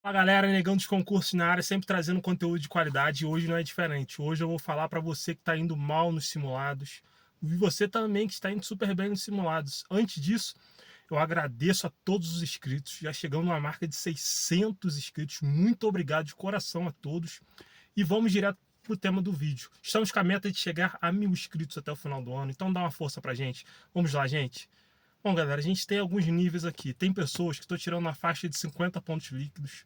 Fala galera, Negão dos Concursos na área, sempre trazendo conteúdo de qualidade e hoje não é diferente. Hoje eu vou falar para você que está indo mal nos simulados e você também que está indo super bem nos simulados. Antes disso, eu agradeço a todos os inscritos, já chegamos numa marca de 600 inscritos. Muito obrigado de coração a todos e vamos direto pro tema do vídeo. Estamos com a meta de chegar a 1000 inscritos até o final do ano, então dá uma força pra gente. Vamos lá, gente. Bom, galera, a gente tem alguns níveis aqui. Tem pessoas que estão tirando na faixa de 50 pontos líquidos,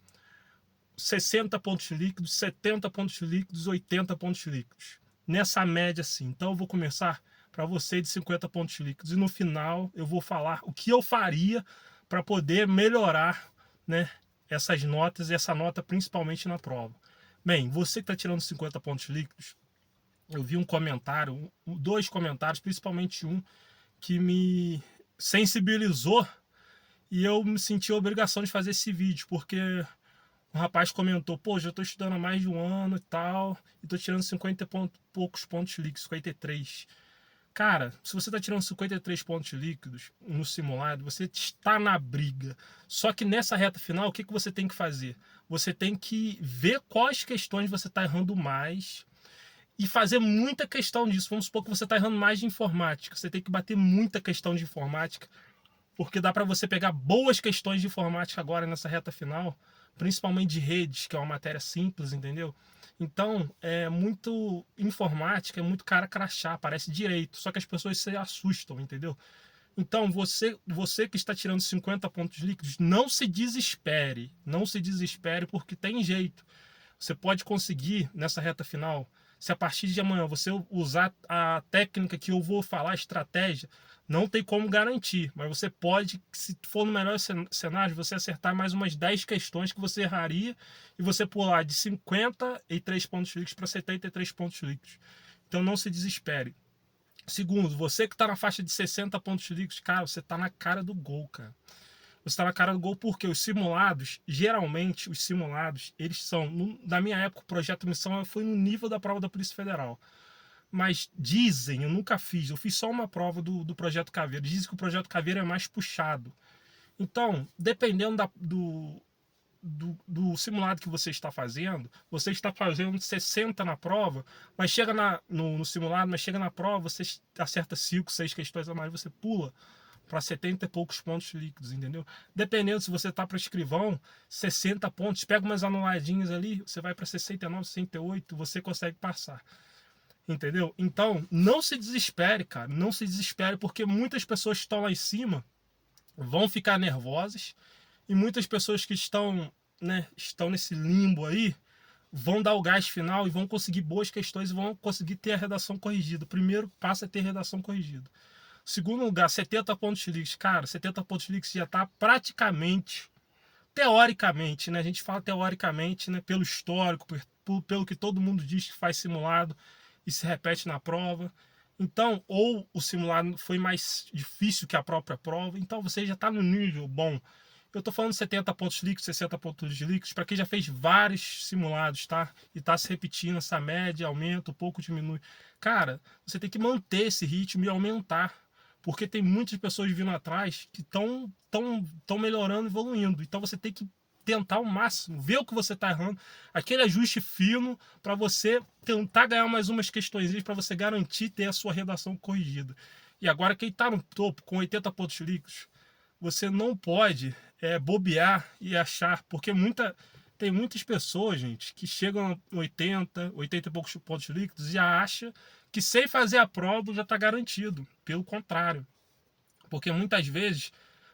60 pontos líquidos, 70 pontos líquidos, 80 pontos líquidos. Nessa média, assim. Então eu vou começar para você de 50 pontos líquidos e no final eu vou falar o que eu faria para poder melhorar, né, essas notas e essa nota principalmente na prova. Bem, você que está tirando 50 pontos líquidos, eu vi um comentário, dois comentários, principalmente um, que me sensibilizou e eu me senti a obrigação de fazer esse vídeo, porque um rapaz comentou, pô, já estou estudando há mais de um ano e tal, e estou tirando 50 e poucos pontos líquidos, 53. Cara, se você está tirando 53 pontos líquidos no simulado, você está na briga. Só que nessa reta final, o que você tem que fazer? Você tem que ver quais questões você está errando mais e fazer muita questão disso. Vamos supor que você está errando mais de informática. Você tem que bater muita questão de informática, porque dá para você pegar boas questões de informática agora nessa reta final, principalmente de redes, que é uma matéria simples, entendeu? Então, é muito informática, é muito cara crachá, parece direito, só que as pessoas se assustam, entendeu? Então, você que está tirando 50 pontos líquidos, não se desespere, não se desespere porque tem jeito. Você pode conseguir nessa reta final. Se a partir de amanhã você usar a técnica que eu vou falar, a estratégia, não tem como garantir, mas você pode, se for no melhor cenário, você acertar mais umas 10 questões que você erraria e você pular de 53 pontos líquidos para 73 pontos líquidos. Então não se desespere. Segundo, você que está na faixa de 60 pontos líquidos, cara, você está na cara do gol, cara. Você está na cara do gol porque os simulados, geralmente, os simulados, eles são, na minha época, o projeto Missão foi no nível da prova da Polícia Federal. Mas dizem, eu nunca fiz, eu fiz só uma prova do Projeto Caveira. Dizem que o Projeto Caveira é mais puxado. Então, dependendo do simulado que você está fazendo 60 na prova, mas chega no simulado, mas chega na prova, você acerta 5, 6 questões a mais, você pula para 70 e poucos pontos líquidos, entendeu? Dependendo se você tá para escrivão, 60 pontos, pega umas anuladinhas ali, você vai para 69, 68, você consegue passar. Entendeu? Então, não se desespere, cara. Não se desespere, porque muitas pessoas que estão lá em cima vão ficar nervosas e muitas pessoas que estão, né, estão nesse limbo aí vão dar o gás final e vão conseguir boas questões e vão conseguir ter a redação corrigida. Primeiro passo é ter redação corrigida. Segundo lugar, 70 pontos líquidos. Cara, 70 pontos líquidos já está praticamente, teoricamente, né? A gente fala teoricamente, né? Pelo histórico, pelo que todo mundo diz que faz simulado e se repete na prova. Então, ou o simulado foi mais difícil que a própria prova, então você já está no nível bom. Eu estou falando 70 pontos líquidos, 60 pontos líquidos, para quem já fez vários simulados, tá? E está se repetindo essa média, aumenta, um pouco diminui. Cara, você tem que manter esse ritmo e aumentar, porque tem muitas pessoas vindo atrás que estão melhorando, evoluindo. Então você tem que tentar ao máximo, ver o que você está errando, aquele ajuste fino para você tentar ganhar mais umas questões para você garantir ter a sua redação corrigida. E agora quem está no topo com 80 pontos líquidos, você não pode bobear e achar, porque tem muitas pessoas, gente, que chegam a 80 e poucos pontos líquidos e acha que sem fazer a prova já está garantido. Pelo contrário, porque muitas vezes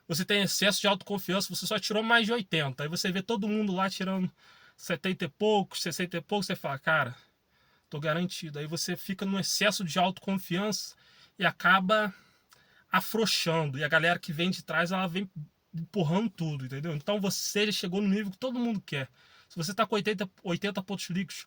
você tem excesso de autoconfiança, você só tirou mais de 80, aí você vê todo mundo lá tirando 70 e poucos, 60 e poucos, você fala, cara, tô garantido. Aí você fica no excesso de autoconfiança e acaba afrouxando. E a galera que vem de trás, ela vem empurrando tudo, entendeu? Então você já chegou no nível que todo mundo quer. Se você tá com 80 pontos líquidos,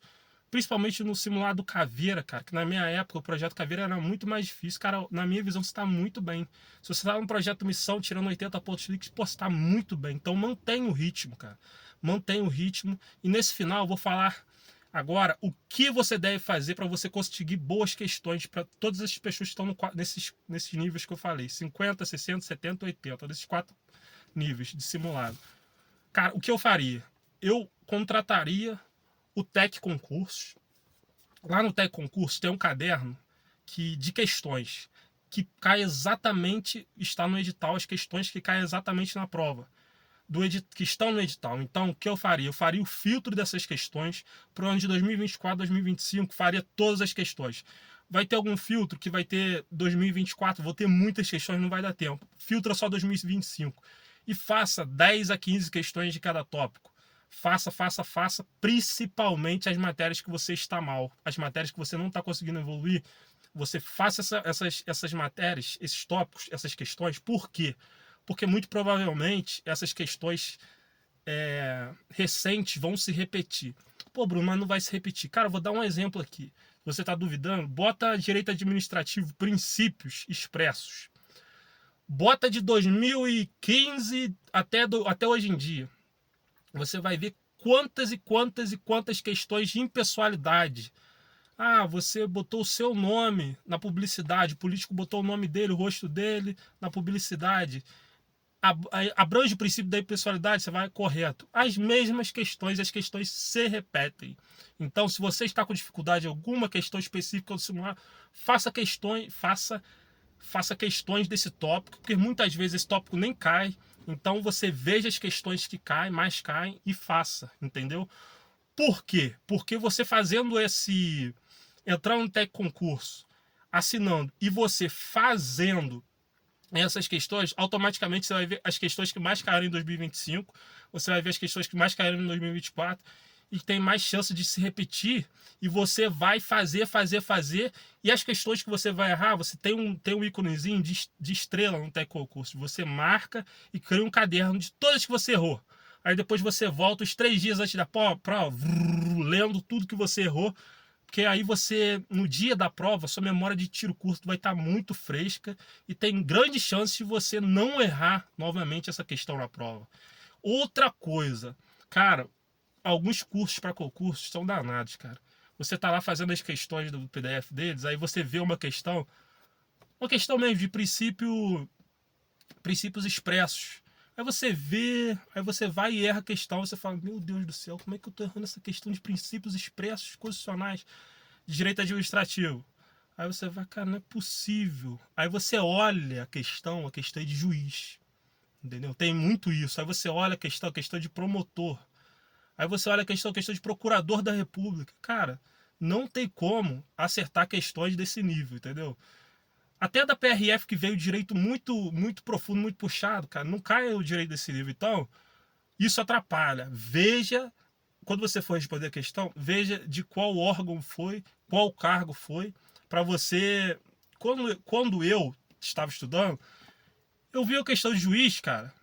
principalmente no simulado Caveira, cara, que na minha época o projeto Caveira era muito mais difícil, cara, na minha visão você está muito bem. Se você tá no projeto Missão tirando 80 pontos líquidos, pô, você tá muito bem. Então mantém o ritmo, cara. Mantém o ritmo. E nesse final eu vou falar agora o que você deve fazer para você conseguir boas questões para todas as pessoas que estão nesses níveis que eu falei: 50, 60, 70, 80, desses quatro níveis de simulado. Cara, o que eu faria? eu contrataria o Tec Concursos. Lá no Tec Concursos tem um caderno de questões que cai exatamente, está no edital, as questões que caem exatamente na prova, que estão no edital. Então, o que eu faria? Eu faria o filtro dessas questões para o ano de 2024, 2025, faria todas as questões. Vai ter algum filtro que vai ter 2024, vou ter muitas questões, não vai dar tempo. Filtra só 2025. E faça 10 a 15 questões de cada tópico. Faça, principalmente as matérias que você está mal, as matérias que você não está conseguindo evoluir. Você faça essas matérias, esses tópicos, essas questões. Por quê? Porque muito provavelmente essas questões recentes vão se repetir. Pô, Bruno, mas não vai se repetir. Cara, eu vou dar um exemplo aqui. Você está duvidando? Bota direito administrativo, princípios expressos. Bota de 2015 até hoje em dia. Você vai ver quantas e quantas questões de impessoalidade. Ah, você botou o seu nome na publicidade, o político botou o nome dele, o rosto dele na publicidade. Abrange o princípio da impessoalidade, você vai correto. As mesmas questões, as questões se repetem. Então, se você está com dificuldade em alguma questão específica do simular, faça questões desse tópico, porque muitas vezes esse tópico nem cai. Então, você veja as questões que caem, mais caem e faça, entendeu? Por quê? Porque você fazendo entrando no Tec Concurso, assinando e você fazendo essas questões, automaticamente você vai ver as questões que mais caíram em 2025, você vai ver as questões que mais caíram em 2024 e tem mais chance de se repetir, e você vai fazer, e as questões que você vai errar, você tem um íconezinho de estrela no Tec Concurso, você marca e cria um caderno de todas que você errou. Aí depois você volta os 3 dias antes da prova, lendo tudo que você errou, porque aí você, no dia da prova, sua memória de tiro curto vai estar muito fresca e tem grande chance de você não errar novamente essa questão na prova. Outra coisa, cara, alguns cursos para concursos são danados, cara. Você tá lá fazendo as questões do PDF deles, aí você vê uma questão mesmo de princípios expressos. Aí você vê, aí você vai e erra a questão, você fala, meu Deus do céu, como é que eu tô errando essa questão de princípios expressos constitucionais de direito administrativo? Aí você vai, cara, não é possível. Aí você olha a questão é de juiz, entendeu? Tem muito isso. Aí você olha a questão de promotor. Aí você olha a questão de procurador da República. Cara, não tem como acertar questões desse nível, entendeu? Até da PRF, que veio direito muito, muito profundo, muito puxado, cara, não cai o direito desse nível. Então, isso atrapalha. Veja, quando você for responder a questão, veja de qual órgão foi, qual cargo foi, para você... Quando eu estava estudando, eu vi a questão de juiz, cara,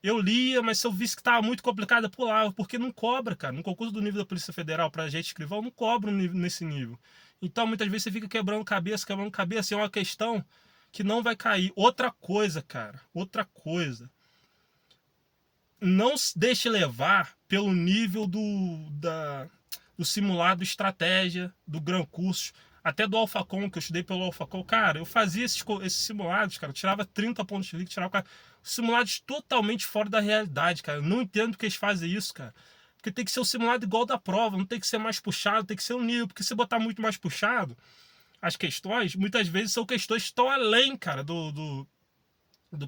eu lia, mas se eu visse que estava muito complicado, eu pulava, porque não cobra, cara. No concurso do nível da Polícia Federal para gente escrivão, não cobra nesse nível. Então, muitas vezes você fica quebrando cabeça, é uma questão que não vai cair. Outra coisa, cara, não se deixe levar pelo nível do simulado estratégia, do Gran Curso, até do AlphaCon, que eu estudei pelo AlphaCon. Cara, eu fazia esses simulados, cara, eu tirava 30 pontos de liga, tirava simulados totalmente fora da realidade, cara. Eu não entendo porque eles fazem isso, cara. Porque tem que ser um simulado igual da prova, não tem que ser mais puxado, tem que ser um nível, porque se botar muito mais puxado, as questões, muitas vezes são questões que estão além, cara, do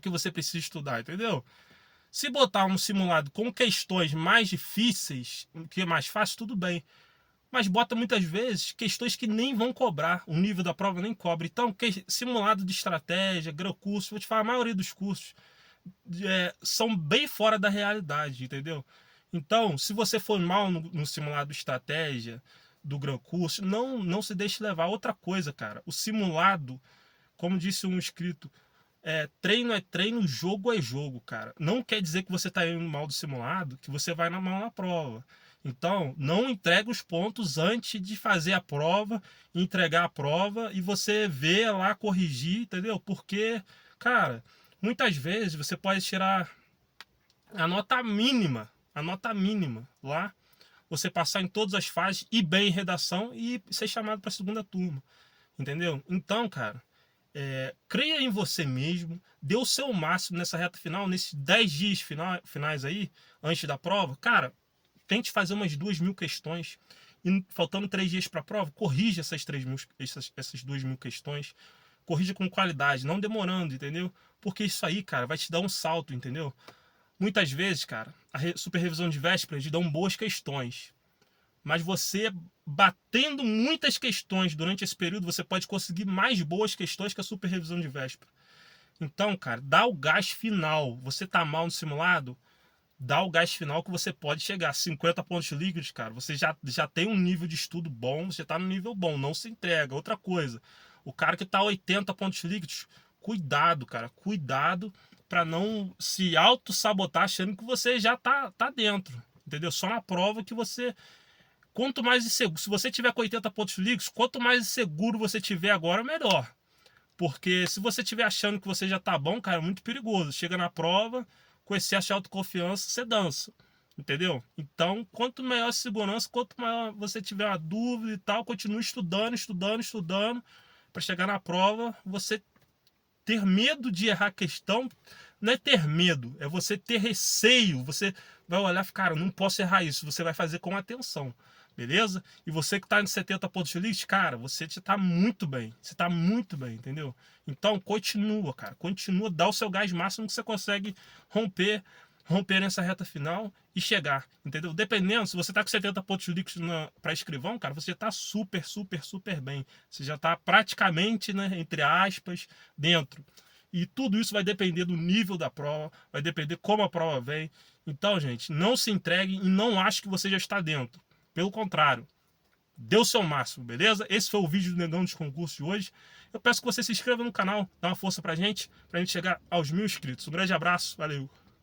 que você precisa estudar, entendeu? Se botar um simulado com questões mais difíceis, que é mais fácil, tudo bem. Mas bota muitas vezes questões que nem vão cobrar, o nível da prova nem cobra. Então, simulado de estratégia, grau curso, vou te falar, a maioria dos cursos são bem fora da realidade, entendeu? Então, se você for mal no simulado de estratégia do grau curso, não se deixe levar. Outra coisa, cara, o simulado, como disse um inscrito, treino é treino, jogo é jogo, cara. Não quer dizer que você tá indo mal do simulado, que você vai mal na prova. Então, não entrega os pontos antes de fazer a prova, entregar a prova e você vê lá, corrigir, entendeu? Porque, cara, muitas vezes você pode tirar a nota mínima lá, você passar em todas as fases, ir bem em redação e ser chamado para a segunda turma, entendeu? Então, cara, creia em você mesmo, dê o seu máximo nessa reta final, nesses 10 dias finais aí, antes da prova. Cara, tente fazer umas 2.000 questões. E faltando 3 dias para a prova, corrija essas 2.000 questões. Corrija com qualidade, não demorando, entendeu? Porque isso aí, cara, vai te dar um salto, entendeu? Muitas vezes, cara, a super revisão de véspera te dão boas questões. Mas você, batendo muitas questões durante esse período, você pode conseguir mais boas questões que a super revisão de véspera. Então, cara, dá o gás final. Você tá mal no simulado, dá o gás final que você pode chegar. 50 pontos líquidos, cara, você já tem um nível de estudo bom, você tá no nível bom, não se entrega. Outra coisa, o cara que tá 80 pontos líquidos, cuidado, cara, cuidado para não se auto-sabotar achando que você já tá dentro, entendeu? Só na prova que você... Quanto mais inseguro, se você tiver com 80 pontos líquidos, quanto mais inseguro você tiver agora, melhor. Porque se você estiver achando que você já tá bom, cara, é muito perigoso. Chega na prova, com excesso de autoconfiança, você dança. Entendeu? Então, quanto maior a segurança, quanto maior você tiver uma dúvida e tal, continue estudando, para chegar na prova, você ter medo de errar a questão. Não é ter medo, é você ter receio. Você vai olhar e falar, cara, não posso errar isso. Você vai fazer com atenção. Beleza? E você que tá em 70 pontos de list, cara, você tá muito bem. Você tá muito bem, entendeu? Então, continua, cara. Continua, dá o seu gás máximo que você consegue romper nessa reta final e chegar, entendeu? Dependendo, se você tá com 70 pontos líquidos para escrivão, cara, você já tá super bem. Você já tá praticamente, né, entre aspas, dentro. E tudo isso vai depender do nível da prova, vai depender como a prova vem. Então, gente, não se entregue e não ache que você já está dentro. Pelo contrário, dê o seu máximo, beleza? Esse foi o vídeo do Negão dos Concursos de hoje. Eu peço que você se inscreva no canal, dá uma força pra gente chegar aos 1.000 inscritos. Um grande abraço, valeu!